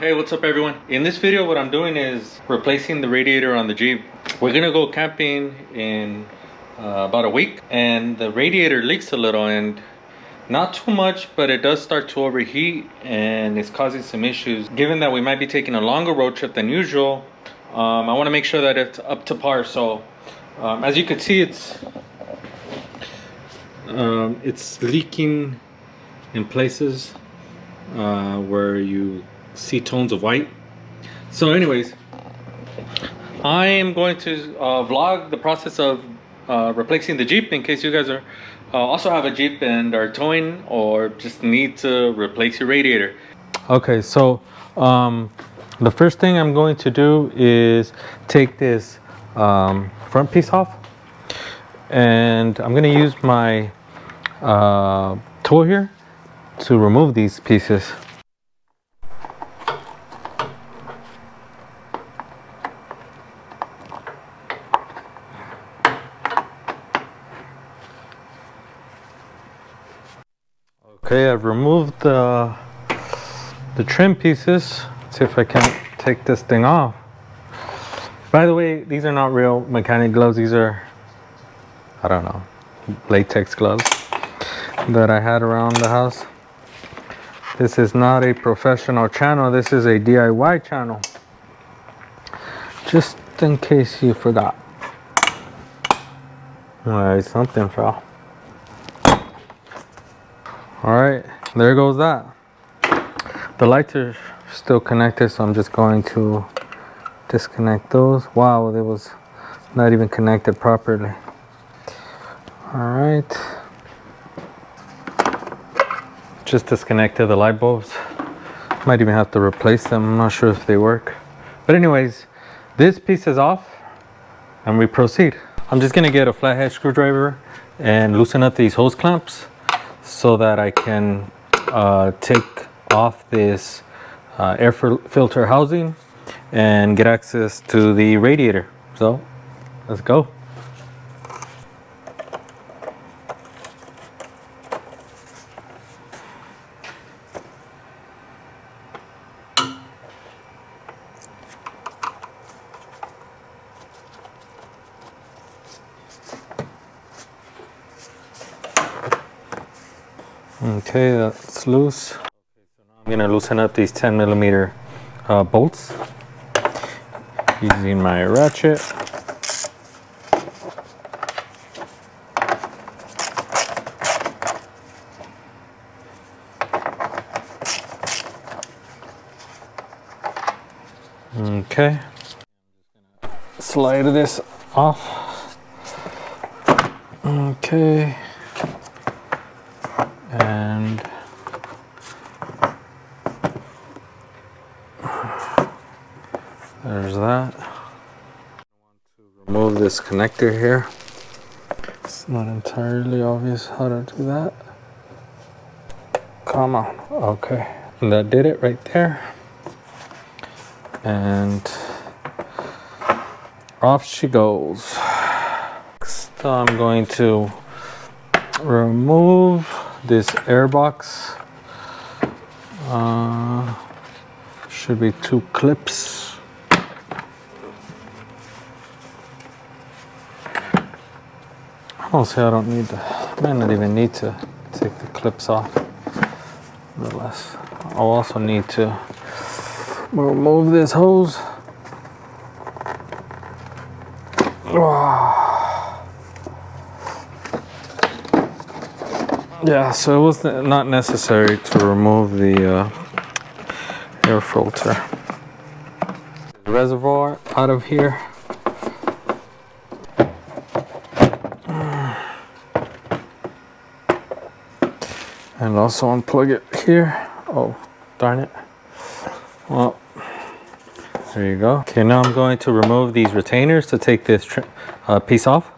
Hey, what's up everyone? In this video what I'm doing is replacing the radiator on the Jeep. We're gonna go camping in about a week, and the radiator leaks a little, and not too much, but it does start to overheat and it's causing some issues. Given that we might be taking a longer road trip than usual, I want to make sure that it's up to par. So as you can see, it's leaking in places where you see tones of white. So anyways, I am going to vlog the process of replacing the Jeep, in case you guys are also have a Jeep and are towing or just need to replace your radiator. Okay, so the first thing I'm going to do is take this front piece off, and I'm going to use my tool here to remove these pieces. Okay, I've removed the trim pieces. Let's see if I can take this thing off. By the way, these are not real mechanic gloves. These are, I don't know, latex gloves that I had around the house. This is not a professional channel. This is a DIY channel. Just in case you forgot. Alright, something fell. Alright, there goes that. The lights are still connected, so I'm just going to disconnect those. Wow, it was not even connected properly. Alright. Just disconnected the light bulbs. Might even have to replace them. I'm not sure if they work. But anyways, this piece is off and we proceed. I'm just gonna get a flathead screwdriver and loosen up these hose clamps so that I can take off this air filter housing and get access to the radiator. So let's go. Okay, that's loose. Okay, so now I'm going to loosen up these 10mm bolts using my ratchet. Okay, slide this off. Okay. And there's that. I want to remove this connector here. It's not entirely obvious how to do that. Come on. Okay. And that did it right there. And off she goes. Next, I'm going to remove this air box. Should be 2 clips. Honestly, I don't need to, might not even need to take the clips off. Nonetheless, I'll also need to remove this hose. Yeah, so it was not necessary to remove the air filter. The reservoir out of here. And also unplug it here. Oh, darn it. Well, there you go. Okay, now I'm going to remove these retainers to take this piece off.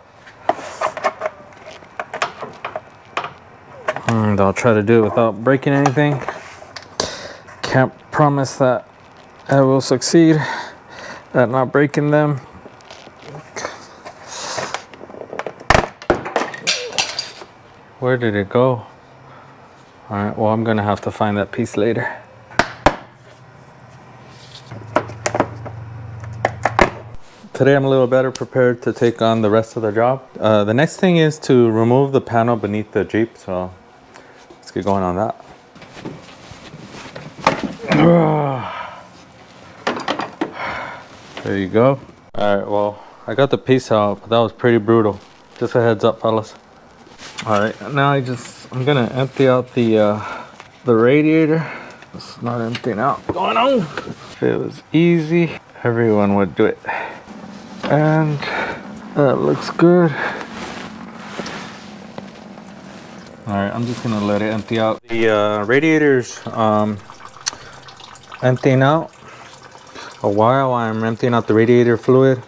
And I'll try to do it without breaking anything. Can't promise that I will succeed at not breaking them. Where did it go? All right, well, I'm gonna have to find that piece later. Today I'm a little better prepared to take on the rest of the job. The next thing is to remove the panel beneath the Jeep, so let's get going on that. There you go. Alright, well, I got the piece out, but that was pretty brutal. Just a heads up, fellas. Alright, now I'm gonna empty out the radiator. It's not emptying out. Going on! If it was easy, everyone would do it. And that looks good. Alright, I'm just gonna let it empty out. The radiator's emptying out. While I'm emptying out the radiator fluid,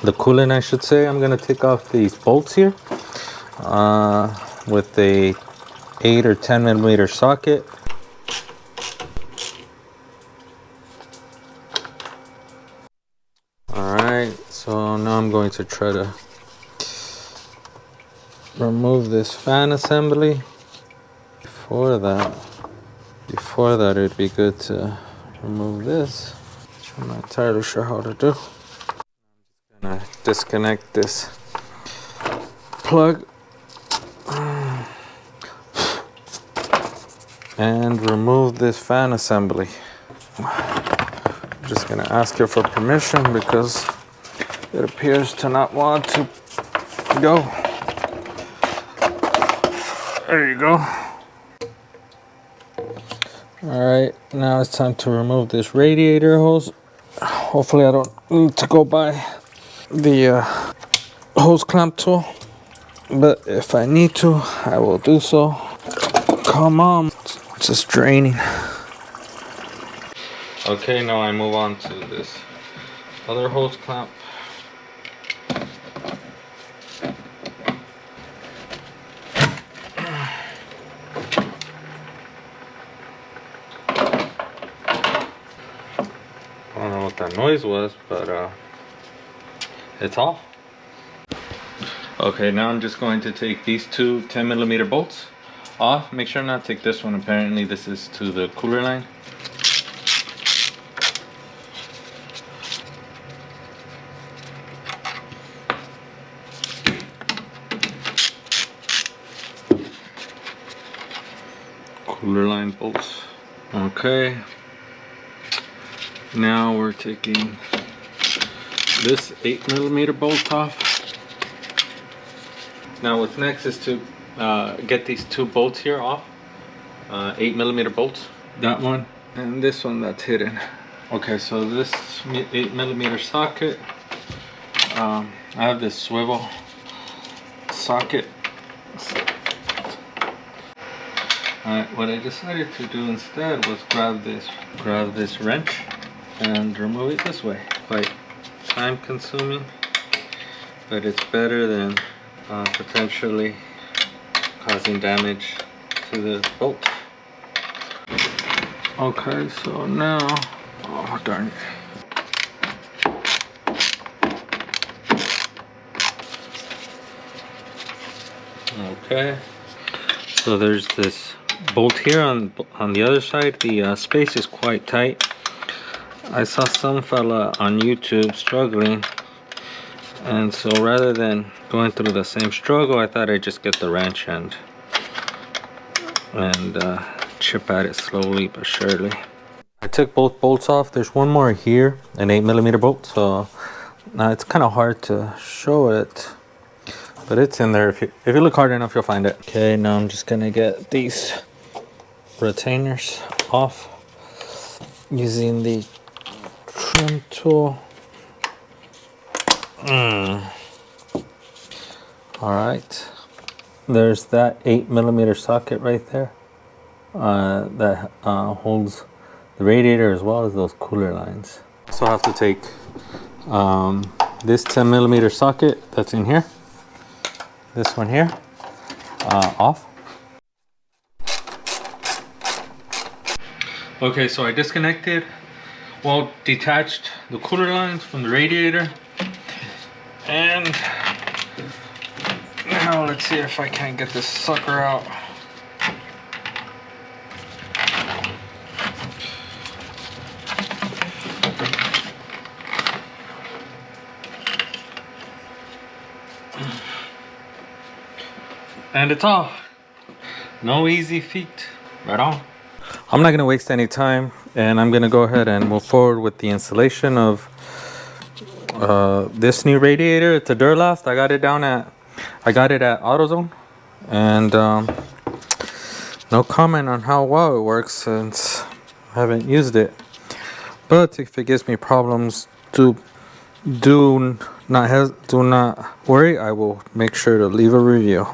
the coolant I should say, I'm gonna take off these bolts here with a 8 or 10 millimeter socket. Alright, so now I'm going to try to remove this fan assembly. Before that it'd be good to remove this, which I'm not entirely sure how to do. I'm gonna disconnect this plug and remove this fan assembly. I'm just gonna ask her for permission because it appears to not want to go. There you go. Alright, now it's time to remove this radiator hose. Hopefully I don't need to go by the hose clamp tool, but if I need to, I will do so. Come on, it's just draining. Okay, now I move on to this other hose clamp. I don't know what that noise was, but it's off. Okay, now I'm just going to take these two 10 millimeter bolts off. Make sure not to take this one. Apparently this is to the cooler line. Cooler line bolts. Okay. Now we're taking this 8 millimeter bolt off. Now what's next is to get these two bolts here off. 8 millimeter bolts. That one and this one that's hidden. Okay, so this 8 millimeter socket. I have this swivel socket. Alright, what I decided to do instead was grab this wrench and remove it this way. Quite time consuming, but it's better than potentially causing damage to the bolt. Okay, so now, oh darn it. Okay, so there's this bolt here on the other side. The space is quite tight. I saw some fella on YouTube struggling, and so rather than going through the same struggle, I thought I'd just get the wrench and chip at it slowly but surely. I took both bolts off. There's one more here, an 8 millimeter bolt, so now it's kind of hard to show it, but it's in there. If you look hard enough, you'll find it. Okay, now I'm just gonna get these retainers off using the trim tool. Alright, there's that 8 millimeter socket right there that holds the radiator as well as those cooler lines. So I have to take this 10 millimeter socket that's in here, this one here, off. Okay, so I detached the cooler lines from the radiator, and now let's see if I can get this sucker out. And it's off. No easy feat. Right on. I'm not going to waste any time, and I'm going to go ahead and move forward with the installation of this new radiator. It's a Durlast. I got it at AutoZone, and no comment on how well it works since I haven't used it. But if it gives me problems, do not worry. I will make sure to leave a review.